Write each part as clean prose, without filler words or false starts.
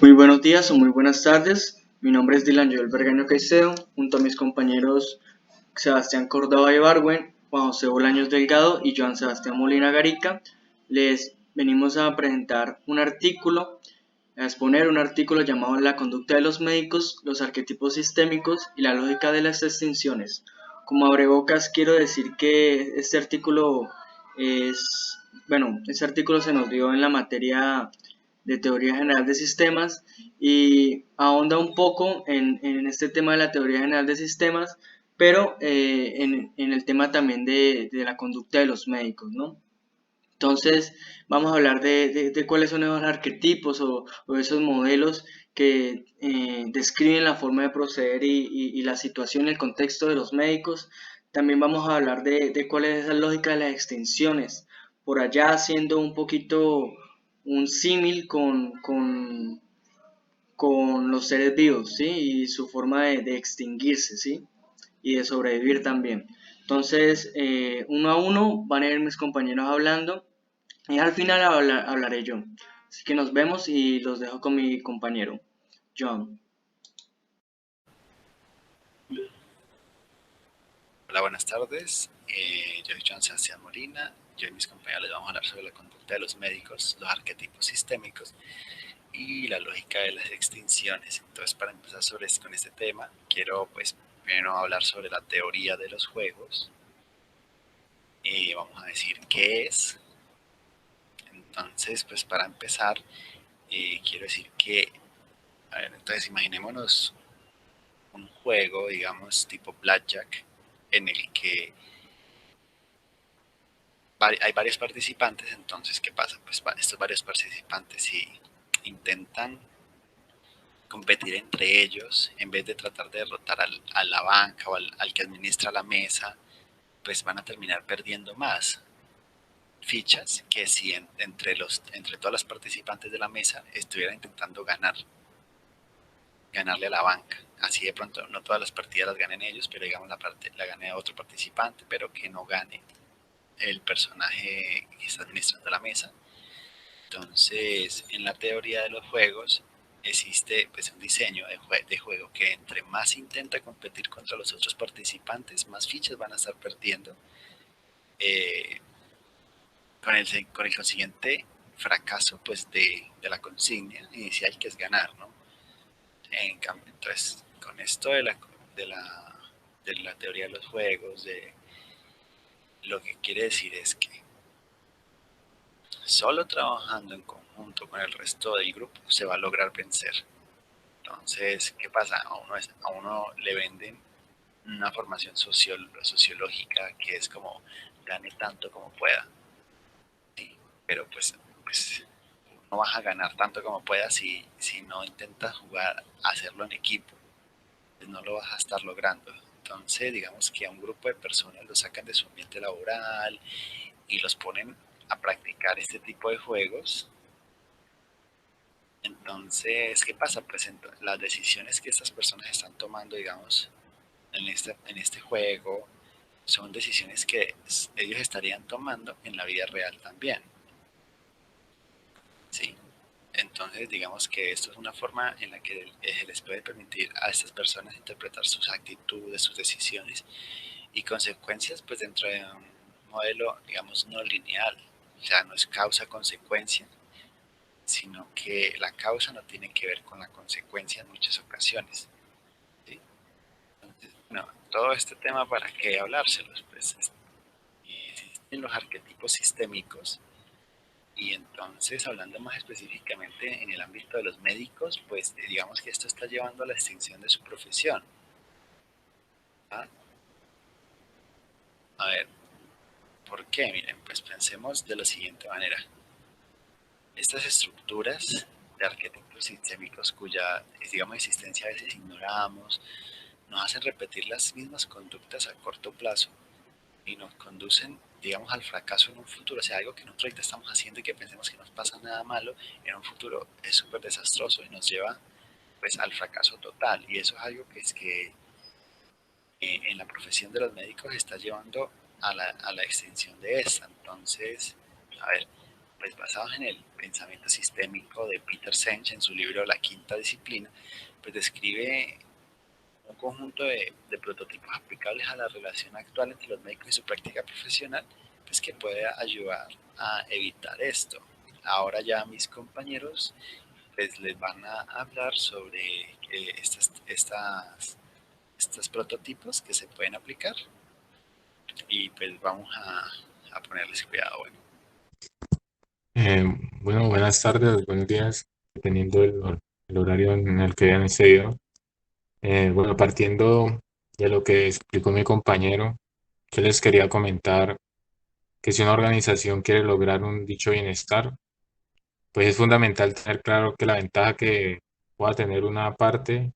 Muy buenos días o muy buenas tardes. Mi nombre es Dylan Joel Bergaño Caicedo, junto a mis compañeros Sebastián Córdoba Ibargüen, Juan José Bolaños Delgado y Joan Sebastián Molina Garica. Les venimos a presentar un artículo, a exponer un artículo llamado La conducta de los médicos, los arquetipos sistémicos y la lógica de las extinciones. Como abrebocas quiero decir que este artículo este artículo se nos dio en la materia de teoría general de sistemas y ahonda un poco en este tema de la teoría general de sistemas, pero en el tema también de la conducta de los médicos, ¿no? Entonces, vamos a hablar de cuáles son esos arquetipos o esos modelos que describen la forma de proceder y la situación, el contexto de los médicos. También vamos a hablar de cuál es esa lógica de las extinciones, por allá haciendo un poquito un símil con los seres vivos, ¿sí? Y su forma de extinguirse, ¿sí? Y de sobrevivir también. Entonces, uno a uno van a ir mis compañeros hablando y al final hablaré yo. Así que nos vemos y los dejo con mi compañero, John. Hola, buenas tardes. Yo soy Joan Sebastián Molina. Yo y mis compañeros les vamos a hablar sobre la conducta de los médicos, los arquetipos sistémicos y la lógica de las extinciones. Entonces, para empezar con este tema, quiero pues primero hablar sobre la teoría de los juegos. Vamos a decir qué es. Entonces, pues para empezar, quiero decir que, a ver, entonces imaginémonos un juego, digamos, tipo Blackjack, en el que hay varios participantes. Entonces, ¿qué pasa? Pues estos varios participantes, si intentan competir entre ellos, en vez de tratar de derrotar a la banca o al que administra la mesa, pues van a terminar perdiendo más fichas que si entre todas las participantes de la mesa estuvieran intentando ganarle a la banca. Así de pronto no todas las partidas las ganen ellos, pero digamos la gane otro participante, pero que no gane el personaje que está administrando la mesa. Entonces, en la teoría de los juegos existe pues un diseño de juego que entre más intenta competir contra los otros participantes, más fichas van a estar perdiendo, eh, con el consiguiente fracaso pues de la consigna inicial, que es ganar, ¿no? En cambio, entonces, con esto de la teoría de los juegos, lo que quiere decir es que solo trabajando en conjunto con el resto del grupo se va a lograr vencer. Entonces, ¿qué pasa? A uno le venden una formación sociológica que es como gane tanto como pueda, ¿sí? Pero pues no vas a ganar tanto como pueda si no intentas jugar, hacerlo en equipo, pues no lo vas a estar logrando. Entonces, digamos que a un grupo de personas lo sacan de su ambiente laboral y los ponen a practicar este tipo de juegos. Entonces, ¿qué pasa? Pues las decisiones que estas personas están tomando, digamos, en este juego, son decisiones que ellos estarían tomando en la vida real también, ¿sí? Entonces, digamos que esto es una forma en la que les puede permitir a estas personas interpretar sus actitudes, sus decisiones y consecuencias, pues dentro de un modelo, digamos, no lineal. O sea, no es causa-consecuencia, sino que la causa no tiene que ver con la consecuencia en muchas ocasiones, ¿sí? Entonces, bueno, todo este tema, ¿para qué hablárselos? Pues existen los arquetipos sistémicos. Y entonces, hablando más específicamente en el ámbito de los médicos, pues digamos que esto está llevando a la extinción de su profesión. ¿Ah? A ver, ¿por qué? Miren, pues pensemos de la siguiente manera. Estas estructuras de arquetipos sistémicos cuya, digamos, existencia a veces ignoramos, nos hacen repetir las mismas conductas a corto plazo y nos conducen, digamos, al fracaso en un futuro. O sea, algo que nosotros ahorita estamos haciendo y que pensemos que no pasa nada malo, en un futuro es súper desastroso y nos lleva pues al fracaso total. Y eso es algo que es que en la profesión de los médicos está llevando a la extinción de esta. Entonces, a ver, pues basados en el pensamiento sistémico de Peter Senge en su libro La Quinta Disciplina, pues describe un conjunto de prototipos aplicables a la relación actual entre los médicos y su práctica profesional, pues que puede ayudar a evitar esto. Ahora ya mis compañeros pues les van a hablar sobre estos prototipos que se pueden aplicar y pues vamos a ponerles cuidado. Bueno, Eh, bueno, buenas tardes, buenos días, dependiendo el horario en el que hayan accedido. Bueno, partiendo de lo que explicó mi compañero, yo les quería comentar que si una organización quiere lograr un dicho bienestar, pues es fundamental tener claro que la ventaja que pueda tener una parte,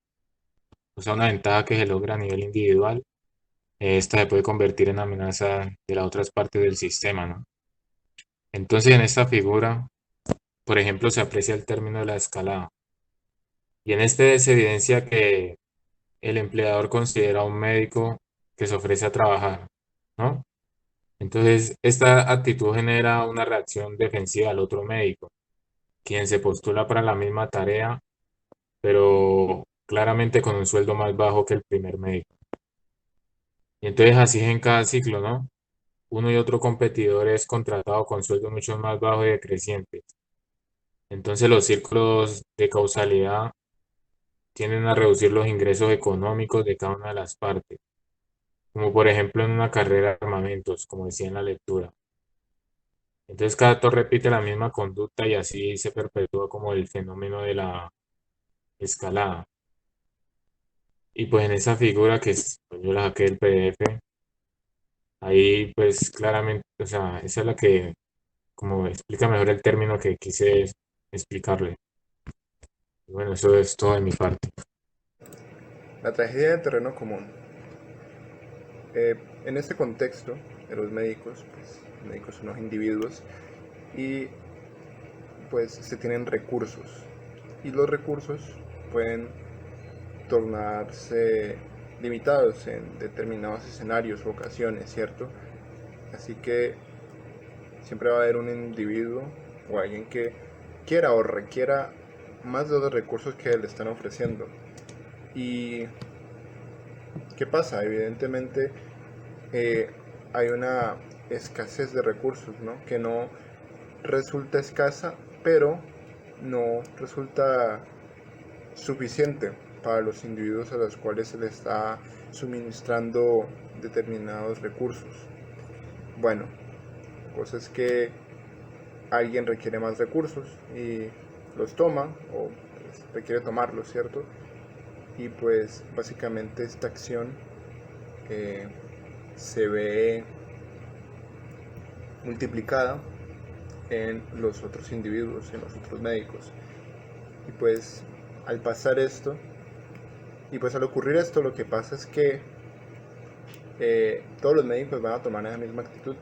o sea, una ventaja que se logra a nivel individual, esta se puede convertir en amenaza de las otras partes del sistema, ¿no? Entonces, en esta figura, por ejemplo, se aprecia el término de la escalada. Y en este se evidencia que el empleador considera a un médico que se ofrece a trabajar, ¿no? Entonces, esta actitud genera una reacción defensiva al otro médico, quien se postula para la misma tarea, pero claramente con un sueldo más bajo que el primer médico. Y entonces así es en cada ciclo, ¿no? Uno y otro competidor es contratado con sueldos mucho más bajos y decrecientes. Entonces los círculos de causalidad tienden a reducir los ingresos económicos de cada una de las partes, como por ejemplo en una carrera de armamentos, como decía en la lectura. Entonces cada actor repite la misma conducta y así se perpetúa como el fenómeno de la escalada. Y pues en esa figura pues, yo la saqué del PDF, ahí pues claramente, o sea, esa es la que como explica mejor el término que quise explicarle. Y bueno, eso es todo de mi parte. La tragedia del terreno común. En este contexto de los médicos, pues los médicos son los individuos y pues se tienen recursos y los recursos pueden tornarse limitados en determinados escenarios o ocasiones, ¿cierto? Así que siempre va a haber un individuo o alguien que quiera o requiera más de los recursos que le están ofreciendo. ¿Y qué pasa? Evidentemente eh, hay una escasez de recursos, ¿no? Que no resulta escasa, pero no resulta suficiente para los individuos a los cuales se les está suministrando determinados recursos. Bueno, cosa es que alguien requiere más recursos y los toma o pues, requiere tomarlos, ¿cierto? Y pues básicamente esta acción se ve multiplicada en los otros individuos, en los otros médicos. Y pues al pasar esto, y pues al ocurrir esto, lo que pasa es que todos los médicos van a tomar esa misma actitud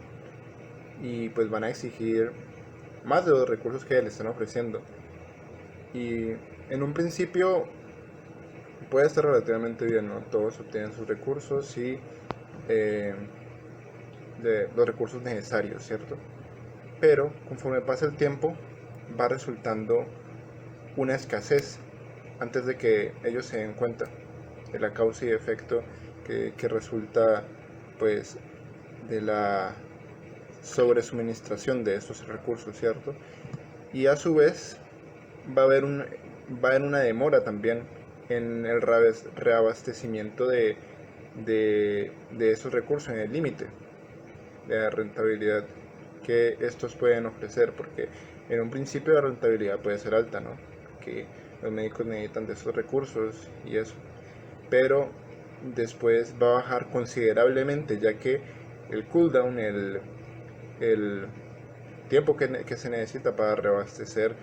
y pues van a exigir más de los recursos que le están ofreciendo. Y en un principio puede estar relativamente bien, ¿no? Todos obtienen sus recursos y de los recursos necesarios, ¿cierto? Pero conforme pasa el tiempo va resultando una escasez antes de que ellos se den cuenta de la causa y efecto que resulta pues de la sobresuministración de estos recursos, ¿cierto? Y a su vez va a haber una demora también en el reabastecimiento de esos recursos, en el límite de la rentabilidad que estos pueden ofrecer, porque en un principio la rentabilidad puede ser alta, ¿no? Que los médicos necesitan de esos recursos y eso, pero después va a bajar considerablemente, ya que el cooldown, el tiempo que se necesita para reabastecer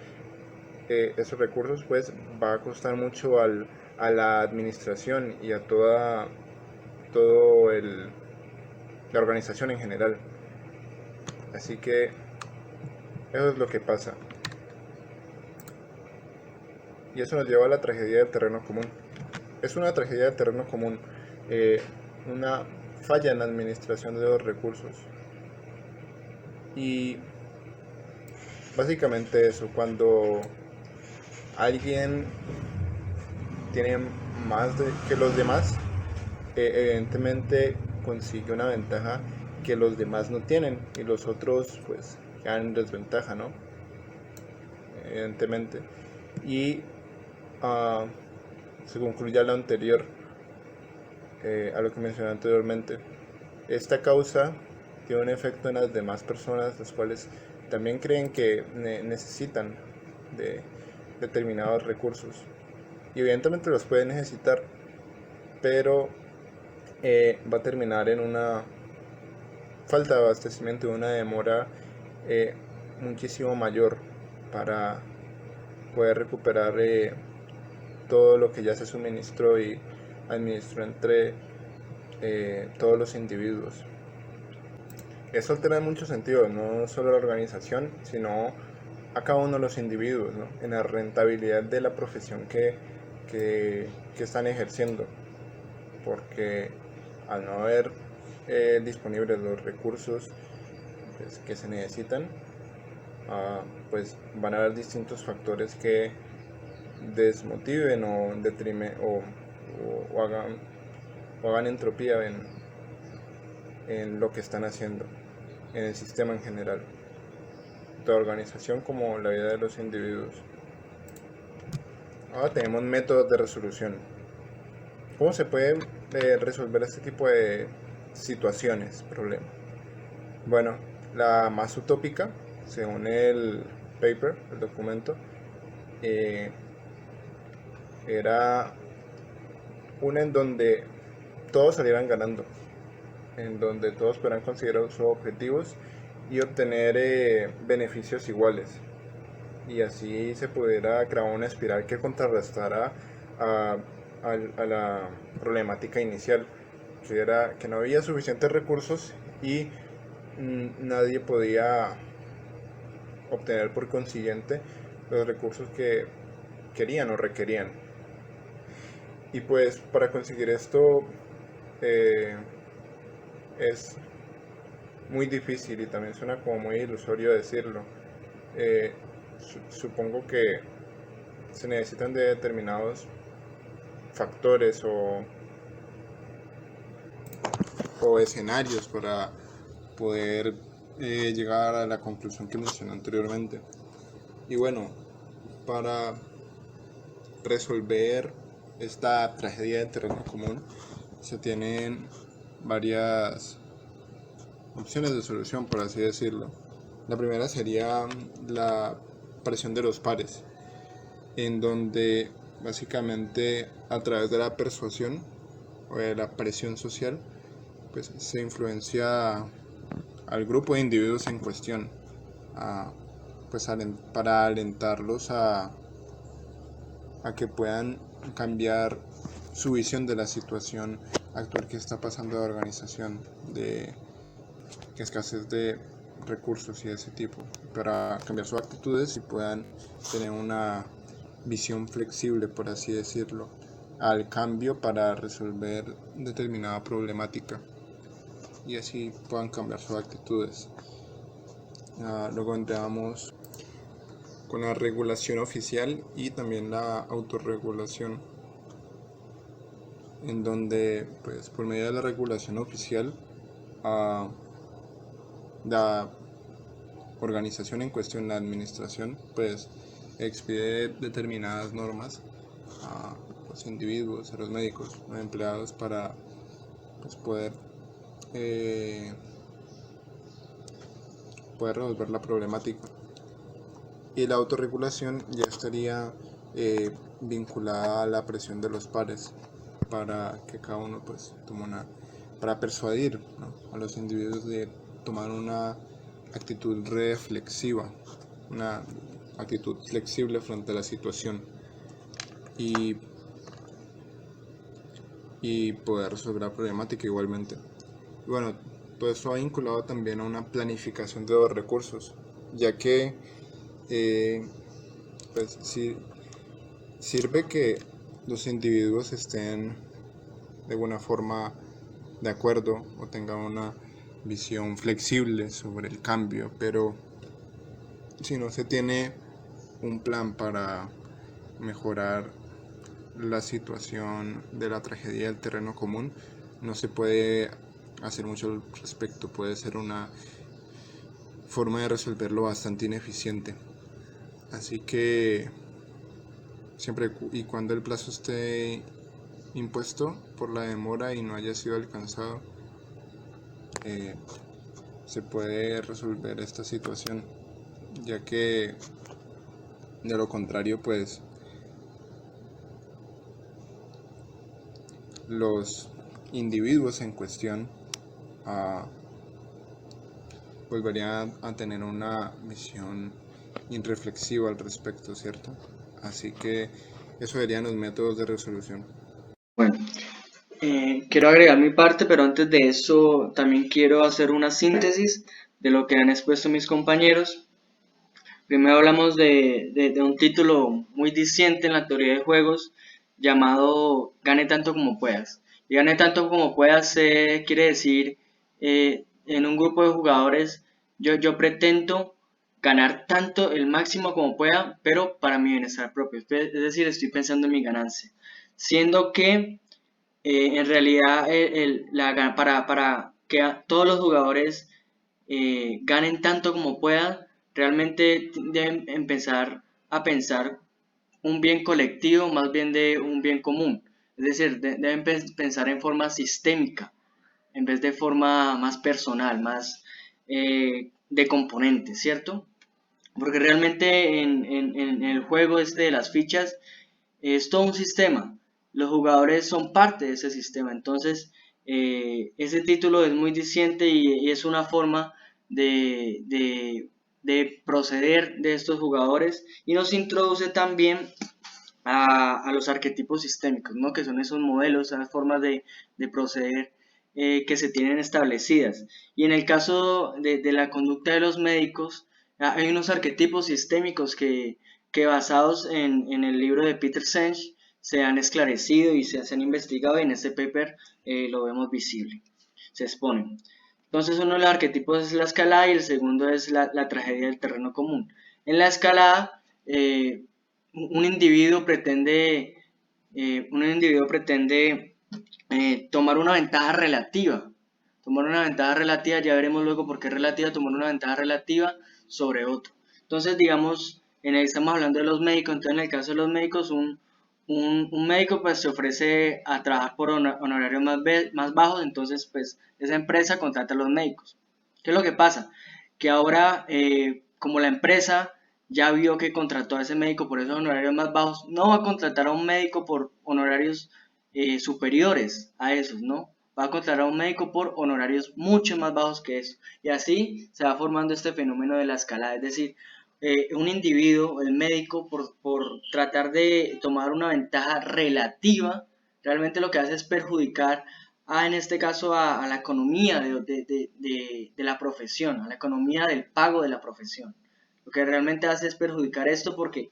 esos recursos, pues va a costar mucho a la administración y a todo la organización en general. Así que eso es lo que pasa. Y eso nos lleva a la tragedia del terreno común. Es una tragedia del terreno común, una falla en la administración de los recursos. Y básicamente eso, cuando alguien tiene más que los demás, evidentemente consigue una ventaja que los demás no tienen y los otros pues quedan en desventaja, ¿no? Evidentemente. Y se concluye a lo anterior, a lo que mencioné anteriormente. Esta causa tiene un efecto en las demás personas, las cuales también creen que necesitan de determinados recursos. Y evidentemente los pueden necesitar, pero va a terminar en una falta de abastecimiento, una demora muchísimo mayor para poder recuperar todo lo que ya se suministró y administró entre todos los individuos. Eso altera en muchos sentidos, no solo la organización, sino a cada uno de los individuos, ¿no? En la rentabilidad de la profesión que están ejerciendo, porque al no haber disponibles los recursos pues, que se necesitan, pues van a haber distintos factores que desmotiven o hagan entropía en lo que están haciendo, en el sistema en general, tanto la organización como la vida de los individuos. Ahora tenemos métodos de resolución. ¿Cómo se puede resolver este tipo de situaciones, problemas? Bueno, la más utópica, según el paper, el documento, era una en donde todos salieran ganando, en donde todos pudieran conseguir sus objetivos y obtener beneficios iguales, y así se pudiera crear una espiral que contrarrestara a la problemática inicial, que era que no había suficientes recursos y nadie podía obtener por consiguiente los recursos que querían o requerían. Y pues para conseguir esto es muy difícil y también suena como muy ilusorio decirlo. Supongo que se necesitan de determinados factores o escenarios para poder llegar a la conclusión que mencioné anteriormente. Y bueno, para resolver esta tragedia de terreno común se tienen varias opciones de solución, por así decirlo. La primera sería la presión de los pares, en donde básicamente a través de la persuasión o de la presión social pues se influencia al grupo de individuos en cuestión pues para alentarlos a que puedan cambiar su visión de la situación actual que está pasando en la organización, de escasez de recursos y de ese tipo, para cambiar sus actitudes y puedan tener una visión flexible, por así decirlo, al cambio para resolver determinada problemática y así puedan cambiar sus actitudes. Luego entramos con la regulación oficial y también la autorregulación, en donde pues por medio de la regulación oficial la organización en cuestión, la administración, pues expide determinadas normas a los individuos, a los médicos, a los empleados para pues, poder resolver la problemática. Y la autorregulación ya estaría vinculada a la presión de los pares para que cada uno pues tome para persuadir, ¿no?, a los individuos de tomar una actitud reflexiva, una actitud flexible frente a la situación y poder resolver la problemática igualmente. Y bueno, todo esto va vinculado también a una planificación de los recursos, ya que pues sirve que los individuos estén de alguna forma de acuerdo o tengan una visión flexible sobre el cambio, pero si no se tiene un plan para mejorar la situación de la tragedia del terreno común, no se puede hacer mucho al respecto. Puede ser una forma de resolverlo bastante ineficiente. Así que siempre y cuando el plazo esté impuesto por la demora y no haya sido alcanzado, se puede resolver esta situación, ya que de lo contrario, pues los individuos en cuestión volverían a tener una visión irreflexiva al respecto, ¿cierto? Así que eso serían los métodos de resolución. Bueno, quiero agregar mi parte, pero antes de eso también quiero hacer una síntesis de lo que han expuesto mis compañeros. Primero hablamos de un título muy diciente en la teoría de juegos llamado Gane tanto como puedas. Y gane tanto como puedas quiere decir, en un grupo de jugadores, yo pretendo ganar tanto, el máximo como pueda, pero para mi bienestar propio. Es decir, estoy pensando en mi ganancia. Siendo que en realidad para que todos los jugadores ganen tanto como puedan, realmente deben empezar a pensar un bien colectivo más bien de un bien común. Es decir, deben pensar en forma sistémica en vez de forma más personal, más de componentes, ¿cierto? Porque realmente en el juego este de las fichas es todo un sistema. Los jugadores son parte de ese sistema. Entonces, ese título es muy diciente y es una forma de proceder de estos jugadores y nos introduce también a los arquetipos sistémicos, ¿no? Que son esos modelos, esas formas de proceder que se tienen establecidas. Y en el caso de la conducta de los médicos, hay unos arquetipos sistémicos que basados en el libro de Peter Senge se han esclarecido y se han investigado y en este paper lo vemos visible, se exponen. Entonces uno de los arquetipos es la escalada y el segundo es la tragedia del terreno común. En la escalada, un individuo pretende, tomar una ventaja relativa. Tomar una ventaja relativa, ya veremos luego por qué es relativa, tomar una ventaja relativa sobre otro. Entonces, digamos, estamos hablando de los médicos, entonces en el caso de los médicos, un médico pues se ofrece a trabajar por honorarios más bajos, entonces pues esa empresa contrata a los médicos. ¿Qué es lo que pasa? Que ahora, como la empresa ya vio que contrató a ese médico por esos honorarios más bajos, no va a contratar a un médico por honorarios superiores a esos, ¿no? Va a contratar a un médico por honorarios mucho más bajos que eso. Y así se va formando este fenómeno de la escalada, es decir, un individuo, el médico, por tratar de tomar una ventaja relativa, realmente lo que hace es perjudicar en este caso a la economía de la profesión, a la economía del pago de la profesión. Lo que realmente hace es perjudicar esto porque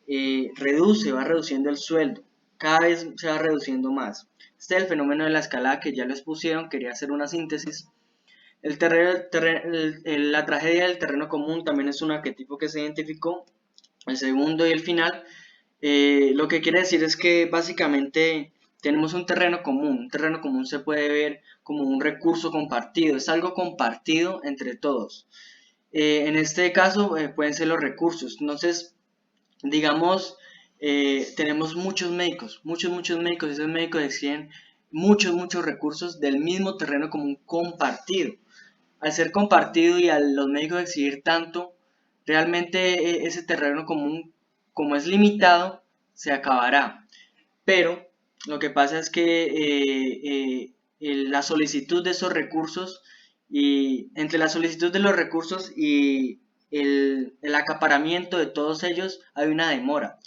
va reduciendo el sueldo, cada vez se va reduciendo más. Este es el fenómeno de la escalada que ya lo expusieron, quería hacer una síntesis. La tragedia del terreno común también es un arquetipo que se identificó, el segundo y el final. Lo que quiere decir es que básicamente tenemos un terreno común. Un terreno común se puede ver como un recurso compartido, es algo compartido entre todos. En este caso pueden ser los recursos. Entonces, digamos, tenemos muchos médicos, y esos médicos exigen muchos recursos del mismo terreno común compartido. Al ser compartido y a los médicos exigir tanto, realmente ese terreno común, como es limitado, se acabará. Pero lo que pasa es que la solicitud de esos recursos y entre la solicitud de los recursos y el acaparamiento de todos ellos hay una demora.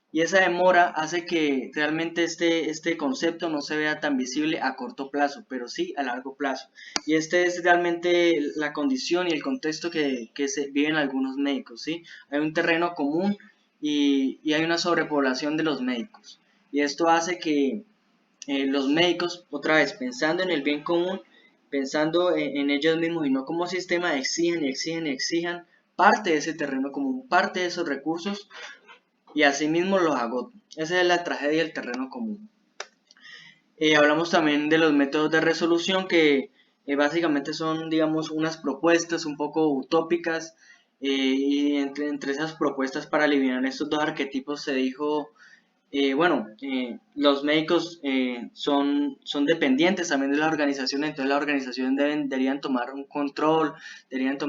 Y esa demora hace que realmente este concepto no se vea tan visible a corto plazo, pero sí a largo plazo. Y este es realmente la condición y el contexto que se viven algunos médicos, ¿sí? Hay un terreno común y hay una sobrepoblación de los médicos. Y esto hace que los médicos, otra vez, pensando en el bien común, pensando en ellos mismos y no como sistema, exijan parte de ese terreno común, parte de esos recursos, y asimismo los agoto. Esa es la tragedia del terreno común. Hablamos también de los métodos de resolución que básicamente son, digamos, unas propuestas un poco utópicas, y entre esas propuestas para eliminar estos dos arquetipos se dijo, los médicos son dependientes también de la organización, entonces la organización deberían tomar un control, deberían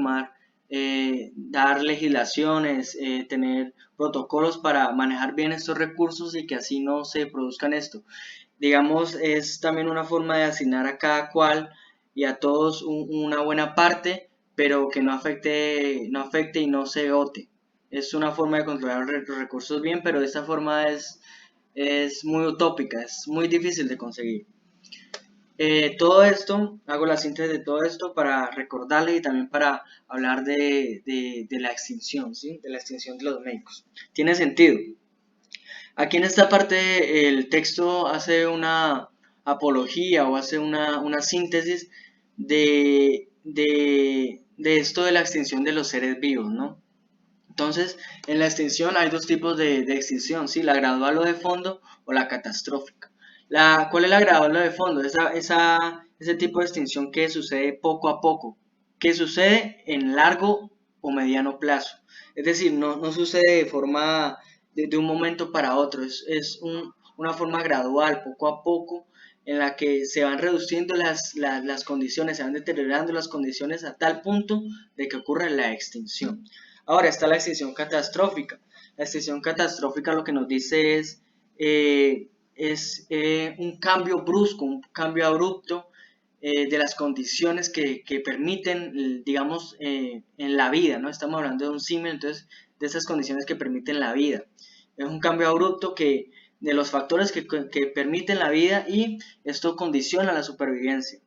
dar legislaciones, tener protocolos para manejar bien estos recursos y que así no se produzcan esto. Digamos, es también una forma de asignar a cada cual y a todos una buena parte, pero que no afecte y no se agote. Es una forma de controlar los recursos bien, pero esta forma es muy utópica, es muy difícil de conseguir. Todo esto, hago la síntesis de todo esto para recordarles y también para hablar de la extinción, ¿sí? De la extinción de los médicos. Tiene sentido. Aquí en esta parte el texto hace una apología o hace una síntesis de esto de la extinción de los seres vivos, ¿no? Entonces, en la extinción hay dos tipos de extinción, ¿sí? La gradual o de fondo o la catastrófica. ¿Cuál es la gradual o de fondo? Ese tipo de extinción que sucede poco a poco, que sucede en largo o mediano plazo. Es decir, no sucede de forma de un momento para otro, es una forma gradual, poco a poco, en la que se van reduciendo las condiciones, se van deteriorando las condiciones a tal punto de que ocurre la extinción. Ahora está la extinción catastrófica. La extinción catastrófica lo que nos dice es un cambio brusco, un cambio abrupto de las condiciones que permiten, digamos, en la vida, ¿no? Estamos hablando de un símil, entonces, de esas condiciones que permiten la vida. Es un cambio abrupto de los factores que permiten la vida y esto condiciona la supervivencia.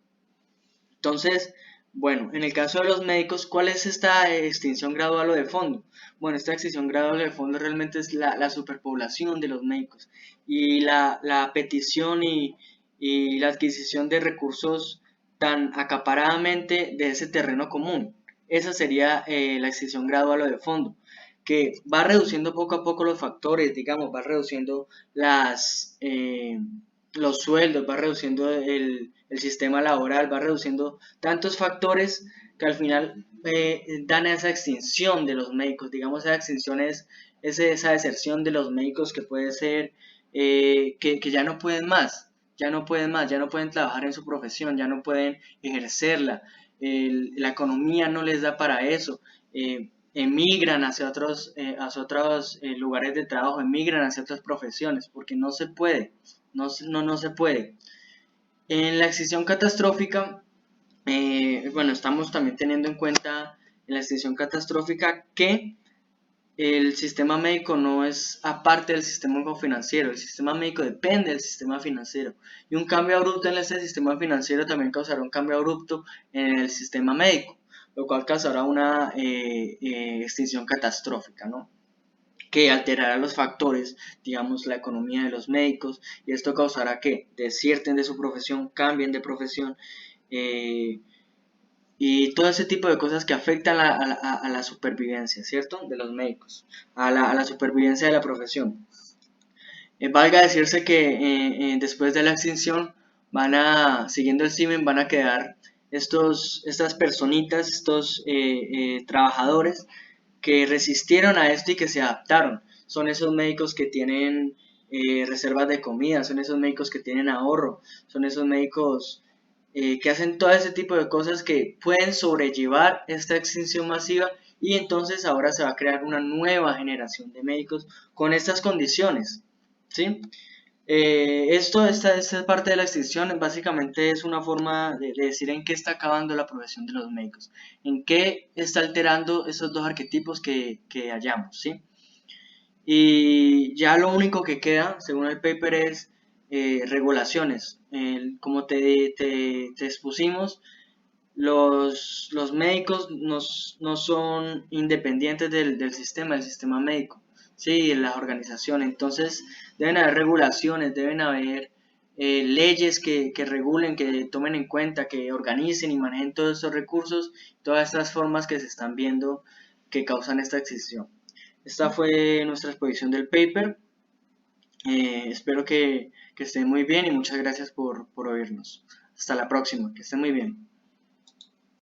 Entonces, bueno, en el caso de los médicos, ¿cuál es esta extinción gradual o de fondo? Bueno, esta extinción gradual o de fondo realmente es la superpoblación de los médicos y la petición y la adquisición de recursos tan acaparadamente de ese terreno común. Esa sería la extinción gradual o de fondo, que va reduciendo poco a poco los factores, digamos, va reduciendo los sueldos, va reduciendo el sistema laboral, va reduciendo tantos factores que al final dan esa extinción de los médicos. Digamos, esa extinción es esa deserción de los médicos que puede ser que ya no pueden más, ya no pueden trabajar en su profesión, ya no pueden ejercerla, la economía no les da para eso, emigran hacia otros lugares de trabajo, emigran hacia otras profesiones, porque no se puede, no se puede. En la extinción catastrófica, estamos también teniendo en cuenta en la extinción catastrófica que el sistema médico no es aparte del sistema financiero, el sistema médico depende del sistema financiero y un cambio abrupto en ese sistema financiero también causará un cambio abrupto en el sistema médico, lo cual causará una extinción catastrófica, ¿no? Que alterará los factores, digamos, la economía de los médicos, y esto causará que desierten de su profesión, cambien de profesión, y todo ese tipo de cosas que afectan a la supervivencia, ¿cierto? De los médicos, a la supervivencia de la profesión. Valga decirse que después de la extinción, siguiendo el símil, van a quedar estas personitas, estos trabajadores, que resistieron a esto y que se adaptaron. Son esos médicos que tienen reservas de comida, son esos médicos que tienen ahorro, son esos médicos que hacen todo ese tipo de cosas que pueden sobrellevar esta extinción masiva, y entonces ahora se va a crear una nueva generación de médicos con estas condiciones, ¿sí? Esta parte de la extinción básicamente es una forma de decir en qué está acabando la profesión de los médicos, en qué está alterando esos dos arquetipos que hallamos, ¿sí? Y ya lo único que queda, según el paper, es regulaciones. Como te expusimos, los médicos no son independientes del sistema médico, sí, las organizaciones. Entonces deben haber regulaciones, deben haber leyes que regulen, que tomen en cuenta, que organicen y manejen todos estos recursos, todas estas formas que se están viendo que causan esta excisión. Esta fue nuestra exposición del paper. Espero que estén muy bien y muchas gracias por oírnos. Hasta la próxima, que estén muy bien.